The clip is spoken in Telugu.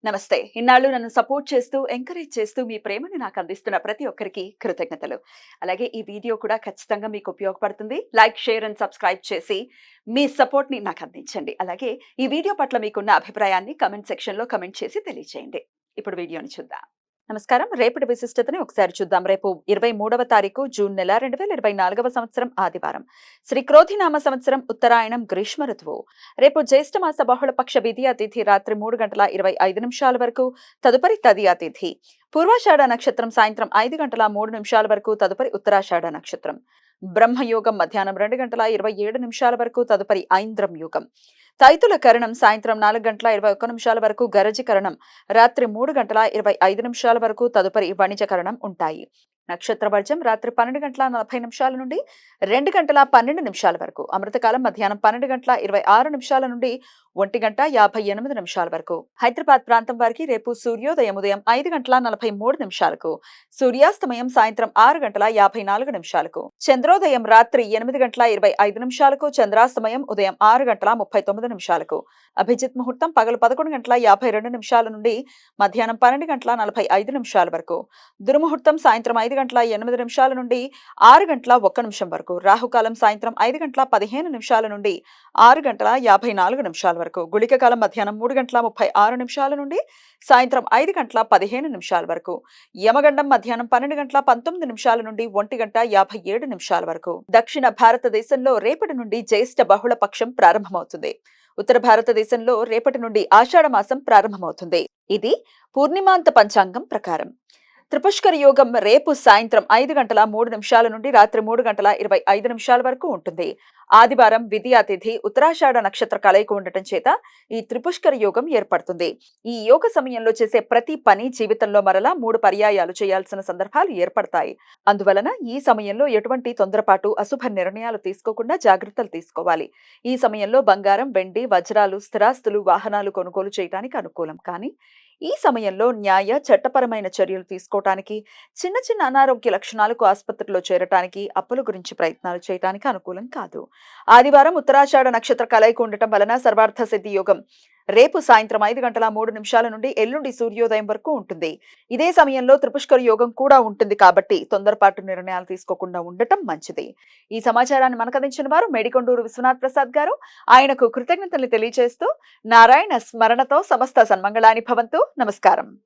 నమస్తే. ఇన్నాళ్ళు నన్ను సపోర్ట్ చేస్తూ, ఎంకరేజ్ చేస్తూ మీ ప్రేమని నాకు అందిస్తున్న ప్రతి ఒక్కరికి కృతజ్ఞతలు. అలాగే ఈ వీడియో కూడా ఖచ్చితంగా మీకు ఉపయోగపడుతుంది. లైక్, షేర్ అండ్ సబ్స్క్రైబ్ చేసి మీ సపోర్ట్‌ని నాకు అందించండి. అలాగే ఈ వీడియో పట్ల మీకున్న అభిప్రాయాన్ని కామెంట్ సెక్షన్‌లో కామెంట్ చేసి తెలియజేయండి. ఇప్పుడు వీడియోని చూద్దాం. నమస్కారం. రేపటి విశిష్టతని ఒకసారి చూద్దాం. రేపు 23వ తారీఖు జూన్ నెల 2024వ సంవత్సరం ఆదివారం. శ్రీ క్రోధినామ సంవత్సరం ఉత్తరాయణం గ్రీష్మ ఋతువు. రేపు జ్యేష్ఠమాస బహుళపక్ష విధియ తిథి రాత్రి 3:25 వరకు, తదుపరి తదియా తిథి. పూర్వాషాఢ నక్షత్రం సాయంత్రం 5:03 వరకు, తదుపరి ఉత్తరాషాఢ నక్షత్రం. బ్రహ్మయోగం మధ్యాహ్నం 2:27 వరకు, తదుపరి ఐంద్రం యోగం. తైతుల కరణం సాయంత్రం 4:21 వరకు, గరజి కరణం రాత్రి 3:25 వరకు, తదుపరి వణిజ కరణం ఉంటాయి. నక్షత్ర వర్జం రాత్రి 12:40 నుండి 2:12 వరకు. అమృతకాలం మధ్యాహ్నం 12:26 నుండి 1:58 వరకు. హైదరాబాద్ ప్రాంతం వారికి రేపు సూర్యోదయం ఉదయం 5:43, సూర్యాస్తమయం సాయంత్రం 6:54, చంద్రోదయం రాత్రి 8:25, చంద్రాస్తమయం ఉదయం 6:39. అభిజిత్ ముహూర్తం పగలు 11:52 నుండి మధ్యాహ్నం 12:45 వరకు. దుర్ముహూర్తం సాయంత్రం 5:08 నుండి 6:01 వరకు. రాహుకాలం సాయంత్రం 5:15 నుండి 6:54 వరకు. గుళిక కాలం మధ్యాహ్నం 3:36 నుండి సాయంత్రం 5:15 వరకు. యమగండం మధ్యాహ్నం 12:19 నుండి 1:57 వరకు. దక్షిణ భారతదేశంలో రేపటి నుండి జ్యేష్ఠ బహుళ పక్షం ప్రారంభమవుతుంది. ఉత్తర భారతదేశంలో రేపటి నుండి ఆషాఢ మాసం ప్రారంభమవుతుంది. ఇది పూర్ణిమాంత పంచాంగం ప్రకారం. త్రిపుష్కర యోగం రేపు సాయంత్రం 5:03 నుండి రాత్రి 3:25 వరకు ఉంటుంది. ఆదివారం విధియా తిథి ఉత్తరాషాఢ నక్షత్ర కలయిక ఉండటం చేత ఈ త్రిపుష్కర యోగం ఏర్పడుతుంది. ఈ యోగ సమయంలో చేసే ప్రతి పని జీవితంలో మరలా 3 పర్యాయాలు చేయాల్సిన సందర్భాలు ఏర్పడతాయి. అందువలన ఈ సమయంలో ఎటువంటి తొందరపాటు, అశుభ నిర్ణయాలు తీసుకోకుండా జాగ్రత్తలు తీసుకోవాలి. ఈ సమయంలో బంగారం, వెండి, వజ్రాలు, స్థిరాస్తులు, వాహనాలు కొనుగోలు చేయడానికి అనుకూలం. కానీ ఈ సమయంలో న్యాయ, చట్టపరమైన చర్యలు తీసుకోవటానికి, చిన్న చిన్న అనారోగ్య లక్షణాలకు ఆసుపత్రిలో చేరటానికి, అప్పుల గురించి ప్రయత్నాలు చేయడానికి అనుకూలం కాదు. ఆదివారం ఉత్తరాషాఢ నక్షత్ర కలయిక ఉండటం వలన సర్వార్థ సిద్ధి యోగం రేపు సాయంత్రం 5:03 నుండి ఎల్లుండి సూర్యోదయం వరకు ఉంటుంది. ఇదే సమయంలో త్రిపుష్కర యోగం కూడా ఉంటుంది కాబట్టి తొందరపాటు నిర్ణయాలు తీసుకోకుండా ఉండటం మంచిది. ఈ సమాచారాన్ని మనకు అందించిన వారు మేడికొండూరు విశ్వనాథ్ ప్రసాద్ గారు. ఆయనకు కృతజ్ఞతలు తెలియజేస్తూ నారాయణ స్మరణతో సమస్త సన్మంగళాని భవంతు. నమస్కారం.